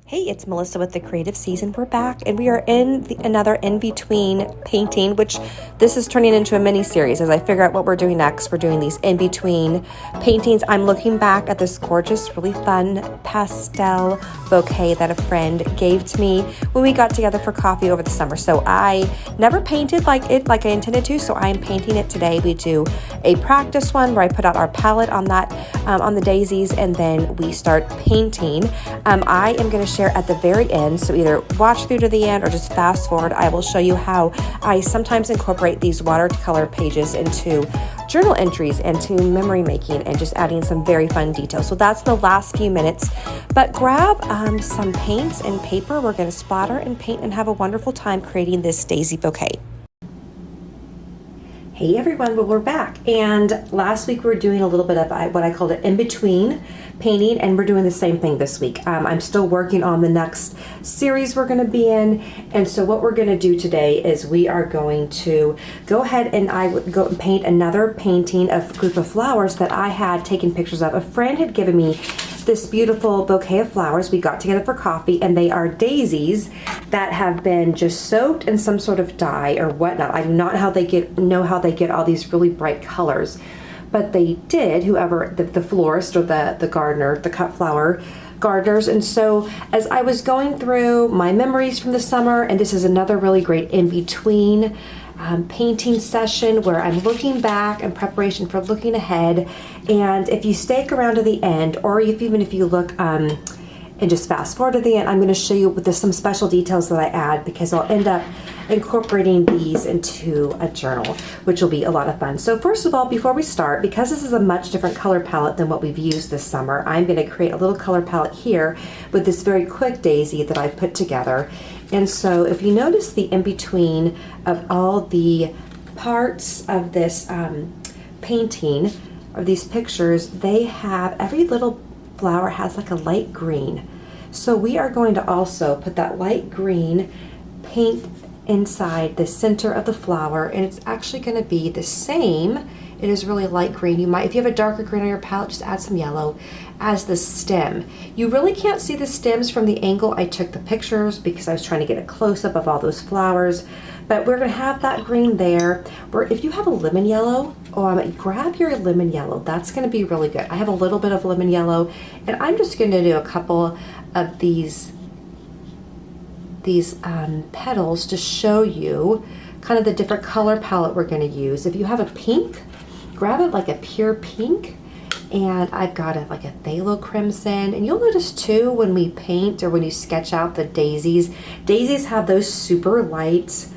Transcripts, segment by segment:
Hey, it's Melissa with the Creative Season. We're back and we are in another in-between painting, which this is turning into a mini series as I figure out what we're doing next. We're doing these in-between paintings. I'm looking back at this gorgeous, really fun pastel bouquet that a friend gave to me when we got together for coffee over the summer. So I never painted like I intended to, so I'm painting it today. We do a practice one where I put out our palette on that, on the daisies, and then we start painting. I am going to share at the very end, so either watch through to the end or just fast forward. I will show you how I sometimes incorporate these watercolor pages into journal entries and to memory making and just adding some very fun details. So that's the last few minutes, but grab some paints and paper. We're going to splatter and paint and have a wonderful time creating this daisy bouquet. Hey everyone, well, we're back, and last week we were doing a little bit of what I called an in-between painting, and we're doing the same thing this week. I'm still working on the next series we're going to be in, and so what we're going to do today is we are going to go ahead and I would go and paint another painting of a group of flowers that I had taken pictures of. A friend had given me this beautiful bouquet of flowers. We got together for coffee, and they are daisies that have been just soaked in some sort of dye or whatnot. I do not know how they get all these really bright colors, but they did, whoever, the florist or the gardener, the cut flower gardeners. And so as I was going through my memories from the summer, and this is another really great in-between painting session where I'm looking back in preparation for looking ahead. And if you stick around to the end, or even if you look and just fast forward to the end, I'm going to show you with some special details that I add, because I'll end up incorporating these into a journal, which will be a lot of fun. So first of all, before we start, because this is a much different color palette than what we've used this summer, I'm going to create a little color palette here with this very quick daisy that I've put together. And so if you notice the in-between of all the parts of this painting, of these pictures, they have, every little flower has like a light green. So we are going to also put that light green paint inside the center of the flower, and it's actually going to be the same. It is really light green. You might, if you have a darker green on your palette, just add some yellow as the stem. You really can't see the stems from the angle I took the pictures because I was trying to get a close-up of all those flowers. But we're going to have that green there. Where if you have a lemon yellow, grab your lemon yellow. That's going to be really good. I have a little bit of lemon yellow, and I'm just going to do a couple of these petals to show you kind of the different color palette we're going to use. If you have a pink, grab it like a pure pink, and I've got like a phthalo crimson. And you'll notice too when we paint or when you sketch out the daisies have those super light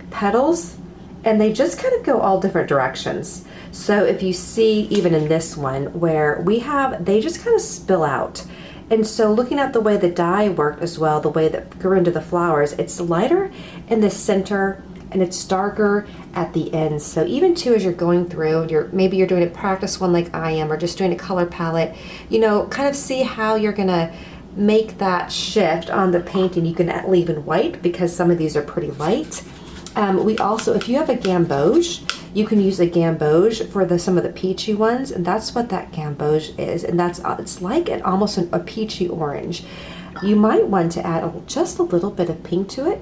petals, and they just kind of go all different directions. So if you see even in this one where they just kind of spill out. And so looking at the way the dye worked as well, the way that grew into the flowers, it's lighter in the center and it's darker at the ends. So even too, as you're going through, maybe you're doing a practice one like I am, or just doing a color palette, kind of see how you're gonna make that shift on the painting. You can leave in white because some of these are pretty light. We also, if you have a gamboge, you can use a gamboge for some of the peachy ones, and that's what that gamboge is, and it's like almost a peachy orange. You might want to add just a little bit of pink to it,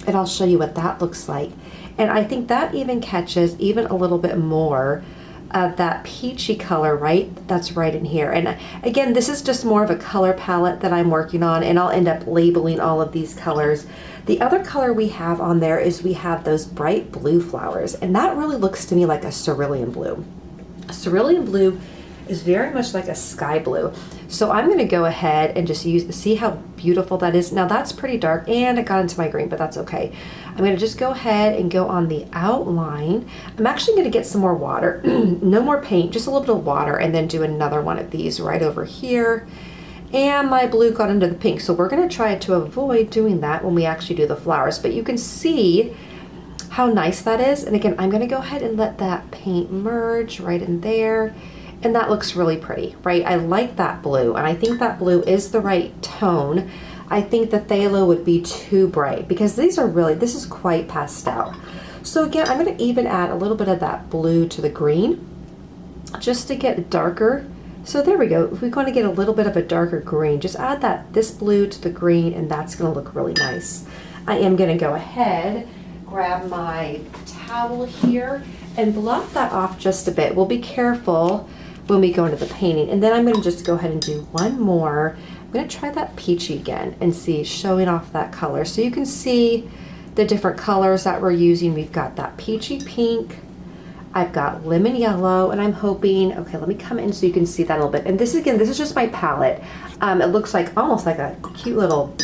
and I'll show you what that looks like. And I think that even catches even a little bit more of that peachy color, right? That's right in here. And again, this is just more of a color palette that I'm working on, and I'll end up labeling all of these colors. The other color we have on there is we have those bright blue flowers, and that really looks to me like a cerulean blue. A cerulean blue is very much like a sky blue. So I'm going to go ahead and just see how beautiful that is. Now that's pretty dark, and it got into my green, but that's okay. I'm going to just go ahead and go on the outline. I'm actually going to get some more water, no more paint, just a little bit of water, and then do another one of these right over here. And my blue got into the pink, so we're going to try to avoid doing that when we actually do the flowers. But you can see how nice that is. And again, I'm going to go ahead and let that paint merge right in there. And that looks really pretty, right? I like that blue, and I think that blue is the right tone. I think the phthalo would be too bright because this is quite pastel. So again, I'm going to even add a little bit of that blue to the green just to get darker So there we go. If we want to get a little bit of a darker green, just add this blue to the green, and that's going to look really nice. I am going to go ahead, grab my towel here, and blot that off just a bit. We'll be careful when we go into the painting. And then I'm going to just go ahead and do one more. I'm going to try that peachy again and see, showing off that color. So you can see the different colors that we're using. We've got that peachy pink, I've got lemon yellow, and I'm hoping, okay, let me come in so you can see that a little bit. And this, again, this is just my palette. It looks like almost like a cute little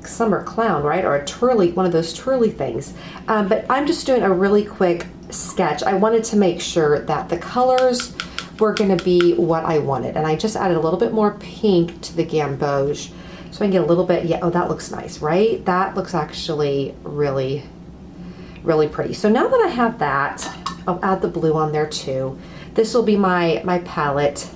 summer clown, right? Or a twirly, one of those twirly things. But I'm just doing a really quick sketch. I wanted to make sure that the colors were gonna be what I wanted. And I just added a little bit more pink to the gamboge so I can get a little bit, yeah, oh, that looks nice, right? That looks actually really, really pretty. So now that I have that, I'll add the blue on there too. This will be my palette.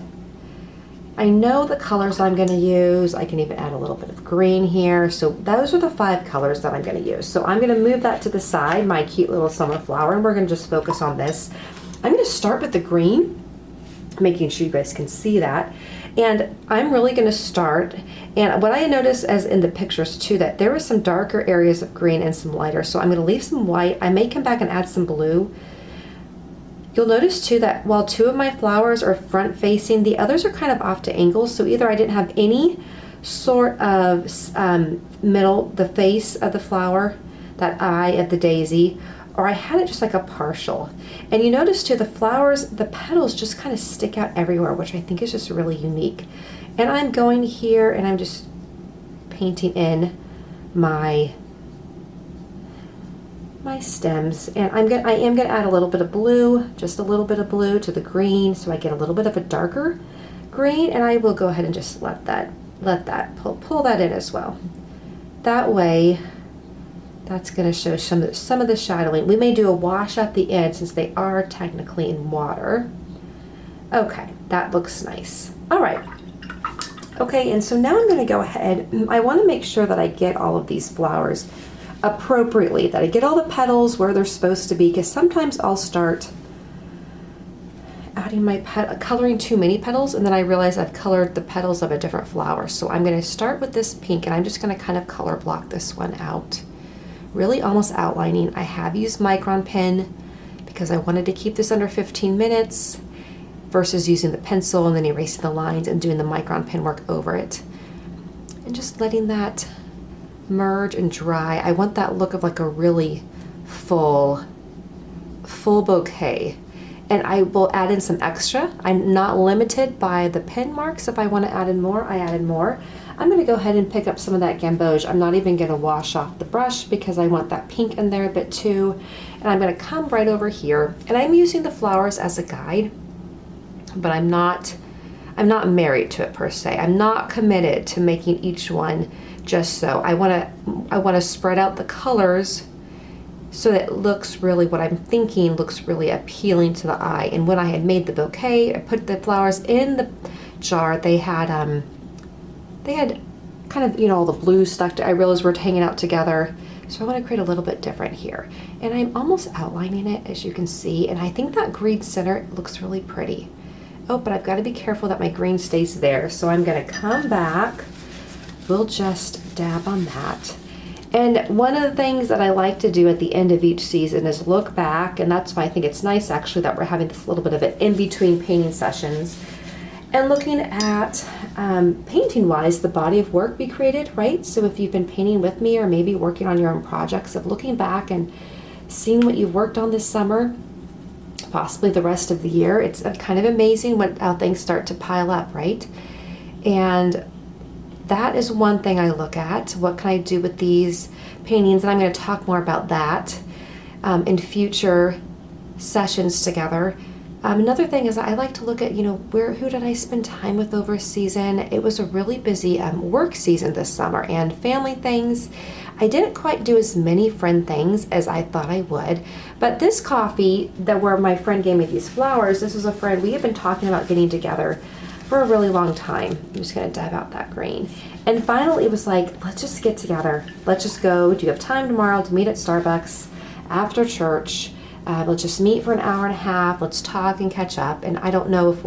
I know the colors I'm going to use. I can even add a little bit of green here. So those are the 5 colors that I'm going to use. So I'm going to move that to the side, my cute little summer flower, and we're going to just focus on this. I'm going to start with the green, making sure you guys can see that. And I'm really going to start, and what I noticed as in the pictures too, that there were some darker areas of green and some lighter. So I'm going to leave some white. I may come back and add some blue. You'll notice too that while 2 of my flowers are front facing, the others are kind of off to angles. So either I didn't have any sort of the face of the flower, that eye of the daisy, or I had it just like a partial. And you notice too, the flowers, the petals just kind of stick out everywhere, which I think is just really unique. And I'm going here and I'm just painting in my stems, and I am gonna add a little bit of blue, just a little bit of blue to the green, so I get a little bit of a darker green, and I will go ahead and just let that pull that in as well. That way, that's gonna show some of the shadowing. We may do a wash at the end since they are technically in water. Okay, that looks nice. All right. Okay, and so now I'm gonna go ahead. I want to make sure that I get all of these flowers appropriately, that I get all the petals where they're supposed to be, because sometimes I'll start adding coloring too many petals, and then I realize I've colored the petals of a different flower. So I'm going to start with this pink, and I'm just going to kind of color block this one out, really almost outlining. I have used Micron pen because I wanted to keep this under 15 minutes versus using the pencil and then erasing the lines and doing the Micron pen work over it, and just letting that merge and dry. I want that look of like a really full bouquet, and I will add in some extra. I'm not limited by the pen marks. If I want to add in more, I add in more. I'm going to go ahead and pick up some of that gamboge. I'm not even going to wash off the brush because I want that pink in there a bit too, and I'm going to come right over here, and I'm using the flowers as a guide, but I'm not married to it per se. I'm not committed to making each one just so. I want to spread out the colors so that it looks really, what I'm thinking looks really appealing to the eye. And when I had made the bouquet, I put the flowers in the jar. They had kind of, you know, all the blue stuck to, I realized we're hanging out together. So I want to create a little bit different here. And I'm almost outlining it, as you can see. And I think that green center looks really pretty. Oh, but I've got to be careful that my green stays there. So I'm going to come back. We'll just dab on that. And one of the things that I like to do at the end of each season is look back, and that's why I think it's nice actually that we're having this little bit of an in-between painting sessions and looking at painting-wise the body of work we created, right? So if you've been painting with me or maybe working on your own projects, of looking back and seeing what you've worked on this summer, possibly the rest of the year. It's kind of amazing how things start to pile up, right? And that is one thing I look at. What can I do with these paintings? And I'm going to talk more about that in future sessions together. Another thing is I like to look at, you know, who did I spend time with over a season? It was a really busy work season this summer and family things. I didn't quite do as many friend things as I thought I would. But this coffee, where my friend gave me these flowers, this was a friend we have been talking about getting together for a really long time. I'm just going to dab out that green. And finally it was like, let's just get together. Let's just go. Do you have time tomorrow to meet at Starbucks after church? Let's just meet for an hour and a half. Let's talk and catch up. And I don't know if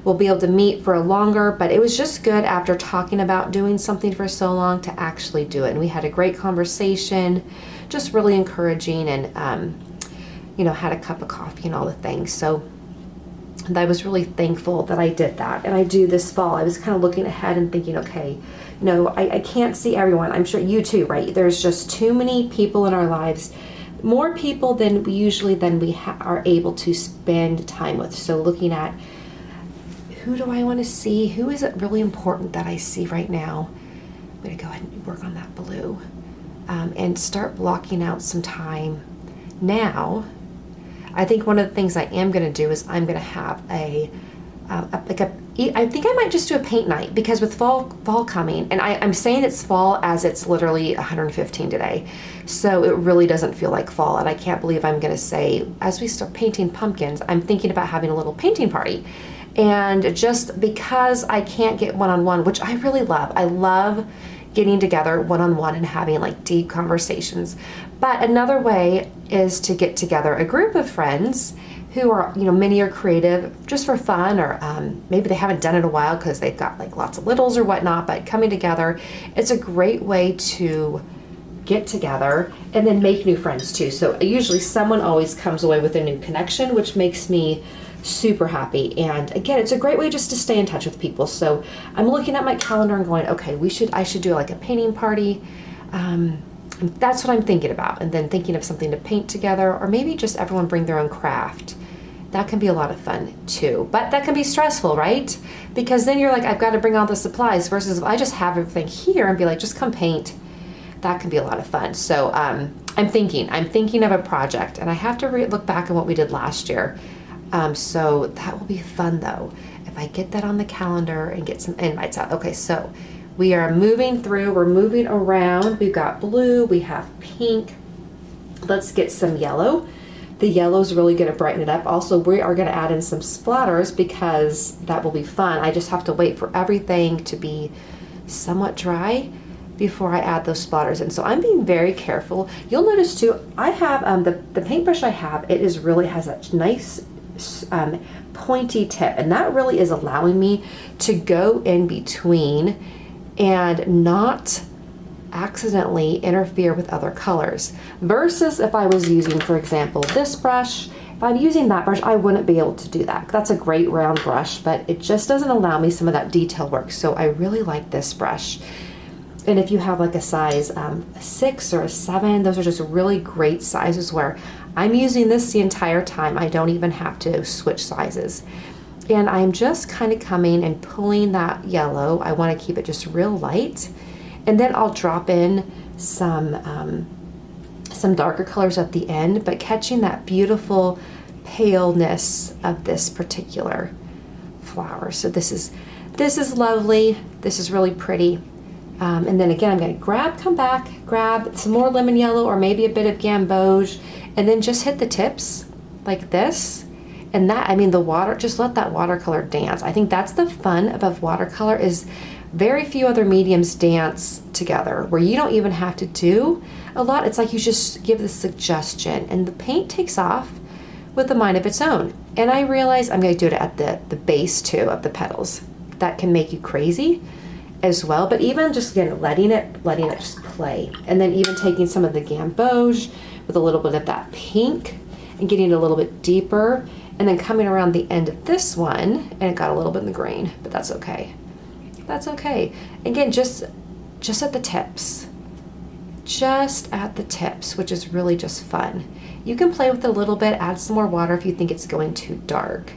we'll be able to meet for longer, but it was just good after talking about doing something for so long to actually do it. And we had a great conversation, just really encouraging, and you know, had a cup of coffee and all the things. So I was really thankful that I did that. And I do this fall. I was kind of looking ahead and thinking, okay, you know, I can't see everyone. I'm sure you too, right? There's just too many people in our lives, more people than we usually are able to spend time with. So looking at, who do I want to see? Who is it really important that I see right now? I'm going to go ahead and work on that blue, and start blocking out some time now. I think one of the things I am going to do is I'm going to have I think I might just do a paint night, because with fall coming, and I'm saying it's fall as it's literally 115 today, so it really doesn't feel like fall. And I can't believe I'm going to say, as we start painting pumpkins, I'm thinking about having a little painting party. And just because I can't get one-on-one, which I really love, I love getting together one-on-one and having like deep conversations. But another way is to get together a group of friends who are, you know, many are creative just for fun, or maybe they haven't done it in a while because they've got like lots of littles or whatnot, but coming together, it's a great way to get together and then make new friends too. So usually someone always comes away with a new connection, which makes me super happy. And again, it's a great way just to stay in touch with people. So I'm looking at my calendar and going, okay, I should do like a painting party. That's what I'm thinking about. And then thinking of something to paint together, or maybe just everyone bring their own craft. That can be a lot of fun too, but that can be stressful, right? Because then you're like, I've got to bring all the supplies, versus if I just have everything here and be like, just come paint. That can be a lot of fun. So I'm thinking of a project, and I have to look back on what we did last year. So that will be fun though, if I get that on the calendar and get some invites out. Okay, so we are moving through, we're moving around. We've got blue, we have pink. Let's get some yellow. The yellow is really going to brighten it up. Also, we are going to add in some splatters, because that will be fun. I just have to wait for everything to be somewhat dry before I add those splatters in. So I'm being very careful. You'll notice too, I have the paintbrush I have, it is really has that nice pointy tip, and that really is allowing me to go in between and not accidentally interfere with other colors, versus if I was using, for example, this brush. If I'm using that brush, I wouldn't be able to do that. That's a great round brush, but it just doesn't allow me some of that detail work. So I really like this brush. And if you have like a size 6 or a 7, those are just really great sizes where I'm using this the entire time. I don't even have to switch sizes. And I'm just kind of coming and pulling that yellow. I want to keep it just real light. And then I'll drop in some darker colors at the end, but catching that beautiful paleness of this particular flower. So this is lovely. This is really pretty. And then again, I'm going to come back, grab some more lemon yellow, or maybe a bit of gamboge, and then just hit the tips like this. And that, I mean, the water, just let that watercolor dance. I think that's the fun of watercolor, is very few other mediums dance together, where you don't even have to do a lot. It's like you just give the suggestion, and the paint takes off with a mind of its own. And I realize I'm going to do it at the base too of the petals. That can make you crazy as well, but even just again letting it just play, and then even taking some of the gamboge with a little bit of that pink and getting it a little bit deeper, and then coming around the end of this one, and it got a little bit in the grain, but that's okay. That's okay. Again, just at the tips. Just at the tips, which is really just fun. You can play with it a little bit, add some more water if you think it's going too dark.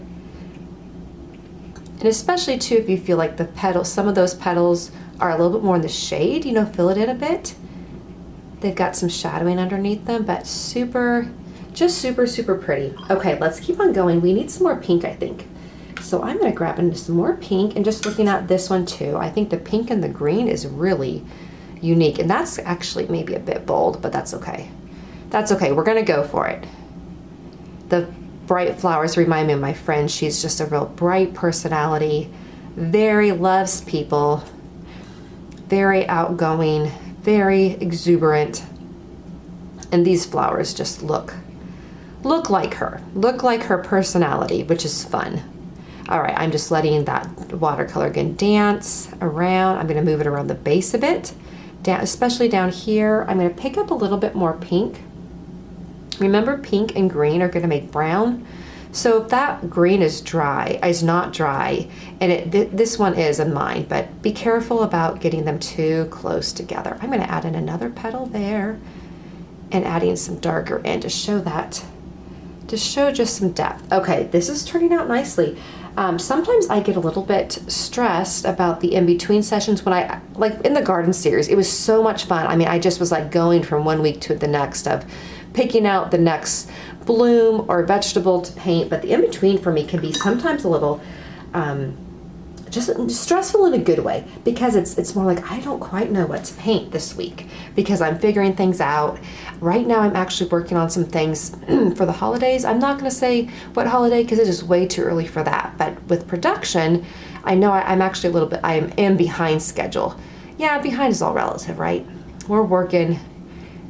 And especially too, if you feel like the petals, some of those petals are a little bit more in the shade, you know, fill it in a bit. They've got some shadowing underneath them, but super pretty. Okay, let's keep on going. We need some more pink, I think. So I'm going to grab into some more pink, and just looking at this one too. I think the pink and the green is really unique, and that's actually maybe a bit bold, but that's okay. That's okay. We're going to go for it. The bright flowers remind me of my friend. She's just a real bright personality, very loves people, very outgoing, very exuberant, and these flowers just look like her personality, which is fun. All right, I'm just letting that watercolor again dance around. I'm gonna move it around the base a bit, down, especially down here. I'm gonna pick up a little bit more pink. Remember, pink and green are gonna make brown. So if that green is not dry, and this one is in mine, but be careful about getting them too close together. I'm gonna add in another petal there and adding some darker in to show that, to show just some depth. Okay, this is turning out nicely. Sometimes I get a little bit stressed about the in-between sessions when like in the garden series, it was so much fun. I mean, I just was like going from one week to the next of picking out the next bloom or vegetable to paint, but the in-between for me can be sometimes a little just stressful in a good way, because it's more like I don't quite know what to paint this week because I'm figuring things out. Right now I'm actually working on some things for the holidays. I'm not going to say what holiday because it is way too early for that, but with production I know I'm actually a little bit, I am behind schedule. Yeah, behind is all relative, right? We're working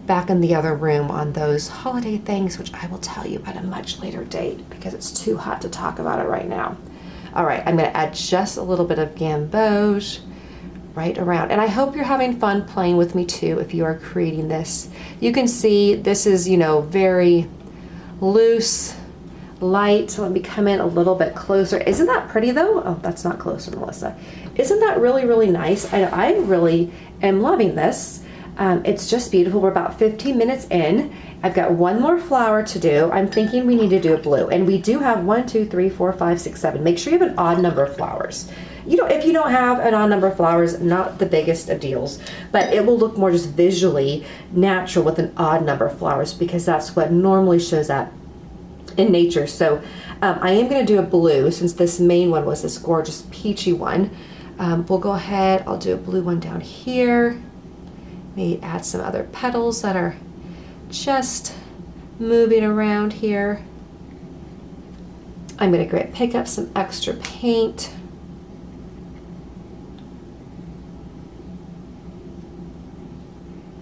back in the other room on those holiday things, which I will tell you at a much later date because it's too hot to talk about it right now. All right, I'm gonna add just a little bit of gamboge right around. And I hope you're having fun playing with me too if you are creating this. You can see this is, you know, very loose, light. So let me come in a little bit closer. Isn't that pretty though? Oh, that's not closer, Melissa. Isn't that really, really nice? I really am loving this. It's just beautiful. We're about 15 minutes in. I've got one more flower to do. I'm thinking we need to do a blue, and we do have 1, 2, 3, 4, 5, 6, 7. Make sure you have an odd number of flowers. You know, if you don't have an odd number of flowers, not the biggest of deals, but it will look more just visually natural with an odd number of flowers because that's what normally shows up in nature. So I am going to do a blue since this main one was this gorgeous peachy one. We'll go ahead. I'll do a blue one down here. Maybe add some other petals that are just moving around here. I'm going to pick up some extra paint.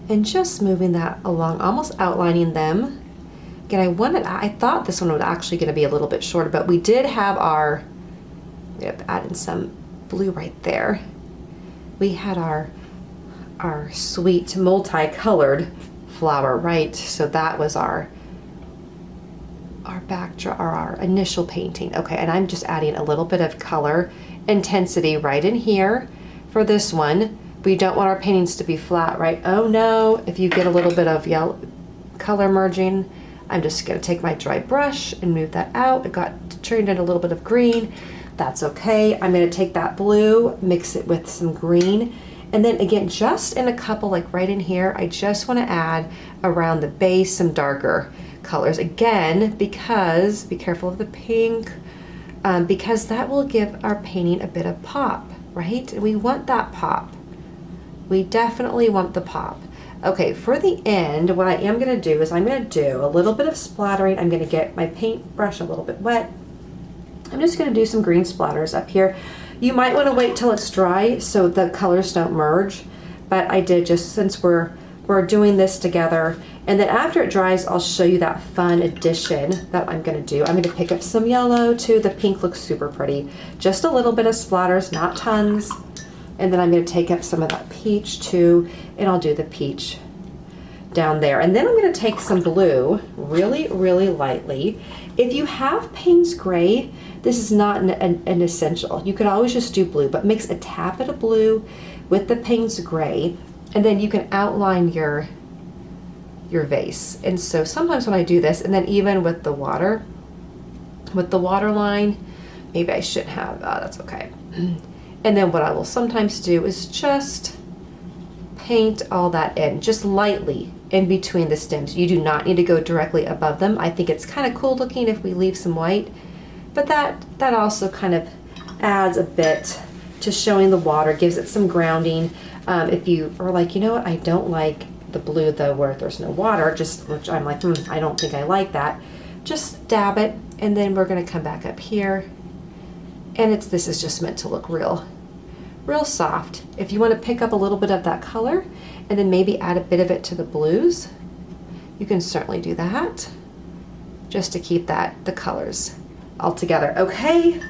And just moving that along, almost outlining them. Again, I thought this one was actually going to be a little bit shorter, but we did have our, we have added some blue right there. We had our sweet multicolored flower, right? So that was our backdrop, or our initial painting. Okay, and I'm just adding a little bit of color intensity right in here for this one. We don't want our paintings to be flat, right? Oh no, if you get a little bit of yellow color merging, I'm just gonna take my dry brush and move that out. It got turned in a little bit of green. That's okay. I'm gonna take that blue, mix it with some green, and then again, just in a couple, like right in here, I just want to add around the base some darker colors. Again, because, be careful of the pink, because that will give our painting a bit of pop, right? And we want that pop. We definitely want the pop. Okay, for the end, what I am going to do is I'm going to do a little bit of splattering. I'm going to get my paintbrush a little bit wet. I'm just going to do some green splatters up here. You might want to wait till it's dry so the colors don't merge, but I did just since we're doing this together. And then after it dries, I'll show you that fun addition that I'm going to do. I'm going to pick up some yellow too. The pink looks super pretty. Just a little bit of splatters, not tons. And then I'm going to take up some of that peach too, and I'll do the peach down there. And then I'm going to take some blue really, really lightly. If you have Payne's Gray, this is not an essential. You could always just do blue, but mix a tappet of blue with the Payne's Gray, and then you can outline your vase. And so sometimes when I do this, and then even with the water line, maybe I shouldn't have, that's okay. And then what I will sometimes do is just paint all that in, just lightly in between the stems. You do not need to go directly above them. I think it's kind of cool looking if we leave some white, but that also kind of adds a bit to showing the water, gives it some grounding. If you are like, you know what, I don't like the blue though where there's no water, just which I'm like, I don't think I like that. Just dab it, and then we're gonna come back up here, and this is just meant to look real soft. If you want to pick up a little bit of that color and then maybe add a bit of it to the blues, you can certainly do that just to keep the colors all together. Okay,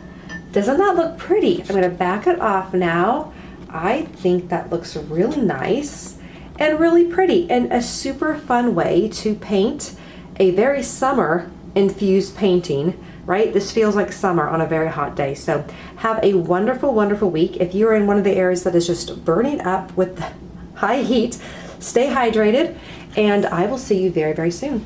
Doesn't that look pretty? I'm gonna back it off now. I think that looks really nice and really pretty, and a super fun way to paint a very summer infused painting, right? This feels like summer on a very hot day. So have a wonderful, wonderful week. If you're in one of the areas that is just burning up with high heat, stay hydrated, and I will see you very, very soon.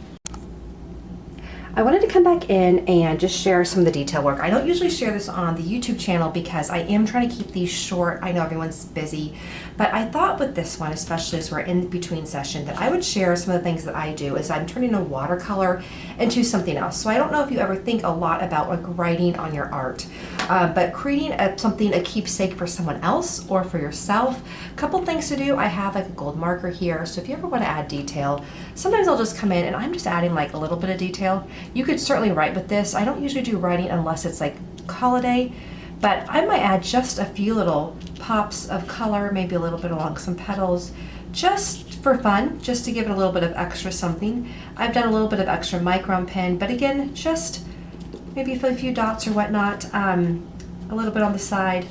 I wanted to come back in and just share some of the detail work. I don't usually share this on the YouTube channel because I am trying to keep these short. I know everyone's busy, but I thought with this one, especially as we're in between session, that I would share some of the things that I do as I'm turning a watercolor into something else. So I don't know if you ever think a lot about like writing on your art, but creating a keepsake for someone else or for yourself. A couple things to do. I have like a gold marker here, so if you ever want to add detail, sometimes I'll just come in and I'm just adding like a little bit of detail. You could certainly write with this. I don't usually do writing unless it's like holiday, but I might add just a few little pops of color, maybe a little bit along some petals, just for fun, just to give it a little bit of extra something. I've done a little bit of extra Micron pen, but again, just maybe a few dots or whatnot, a little bit on the side.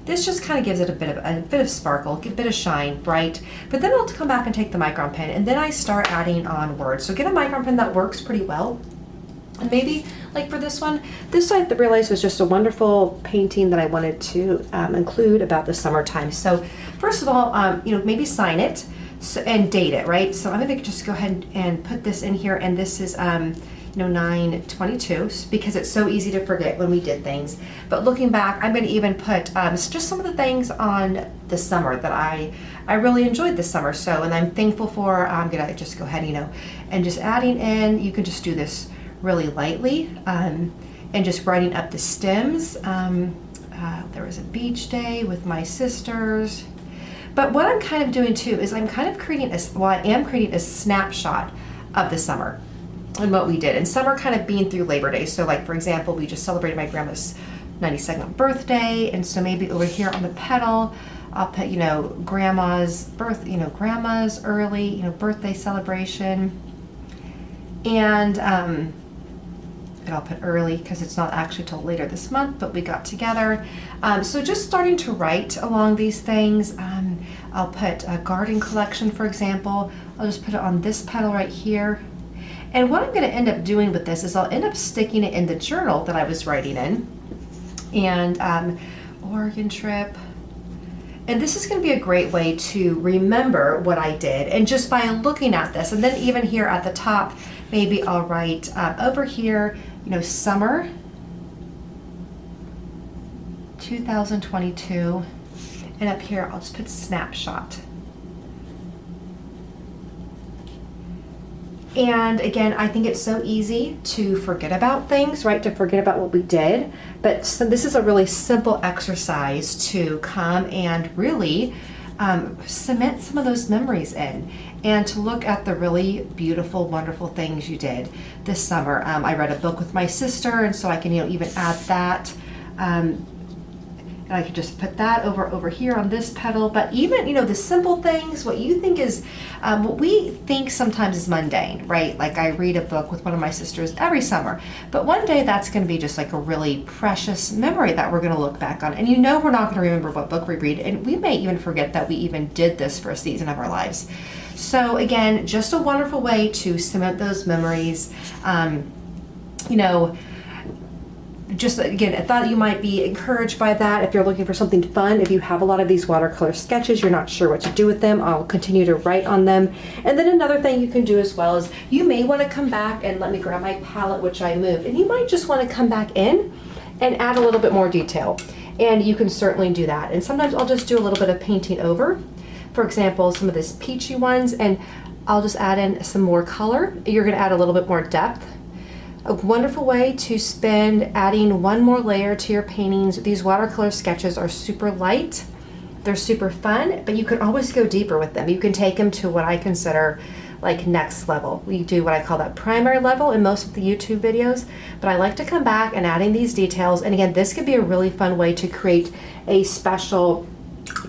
This just kind of gives it a bit of sparkle, a bit of shine, bright. But then I'll come back and take the Micron pen, and then I start adding on words. So get a Micron pen that works pretty well. And maybe, like for this one I realized was just a wonderful painting that I wanted to include about the summertime. So first of all, maybe sign it and date it, right? So I'm gonna just go ahead and put this in here, and this is 9/22, because it's so easy to forget when we did things. But looking back, I'm going to even put just some of the things on the summer that I really enjoyed this summer. So, and I'm thankful for. I'm going to just go ahead, and just adding in. You can just do this really lightly, and just writing up the stems. There was a beach day with my sisters. But what I'm kind of doing too is I'm kind of creating I am creating a snapshot of the summer and what we did. And summer kind of being through Labor Day. So like, for example, we just celebrated my grandma's 92nd birthday. And so maybe over here on the petal, I'll put, grandma's grandma's early, birthday celebration. And I'll put early because it's not actually till later this month, but we got together. So just starting to write along these things. I'll put a garden collection, for example. I'll just put it on this petal right here. And what I'm going to end up doing with this is I'll end up sticking it in the journal that I was writing in. And Oregon trip. And this is going to be a great way to remember what I did. And just by looking at this, and then even here at the top, maybe I'll write over here, summer 2022. And up here, I'll just put snapshot. And again, I think it's so easy to forget about things, right? To forget about what we did. But so this is a really simple exercise to come and really cement some of those memories in, and to look at the really beautiful, wonderful things you did this summer. I read a book with my sister, and so I can even add that. And I could just put that over here on this petal. But even, the simple things, what you think is, what we think sometimes is mundane, right? Like I read a book with one of my sisters every summer, but one day that's going to be just like a really precious memory that we're going to look back on. And we're not going to remember what book we read, and we may even forget that we even did this for a season of our lives. So again, just a wonderful way to cement those memories. Just again, I thought you might be encouraged by that if you're looking for something fun. If you have a lot of these watercolor sketches, you're not sure what to do with them, I'll continue to write on them. And then another thing you can do as well is you may want to come back and let me grab my palette, which I moved, and you might just want to come back in and add a little bit more detail. And you can certainly do that. And sometimes I'll just do a little bit of painting over. For example, some of these peachy ones, and I'll just add in some more color. You're going to add a little bit more depth. A wonderful way to spend adding one more layer to your paintings. These watercolor sketches are super light. They're super fun, but you can always go deeper with them. You can take them to what I consider like next level. We do what I call that primary level in most of the YouTube videos, but I like to come back and adding these details. And again, this could be a really fun way to create a special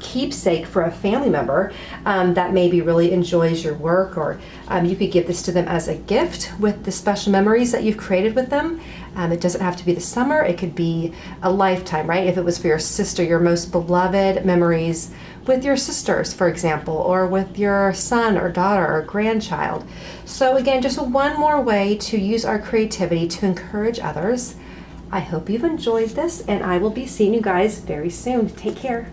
keepsake for a family member that maybe really enjoys your work, or you could give this to them as a gift with the special memories that you've created with them. It doesn't have to be the summer, it could be a lifetime, right? If it was for your sister, your most beloved memories with your sisters, for example, or with your son or daughter or grandchild. So again, just one more way to use our creativity to encourage others. I hope you've enjoyed this, and I will be seeing you guys very soon. Take care.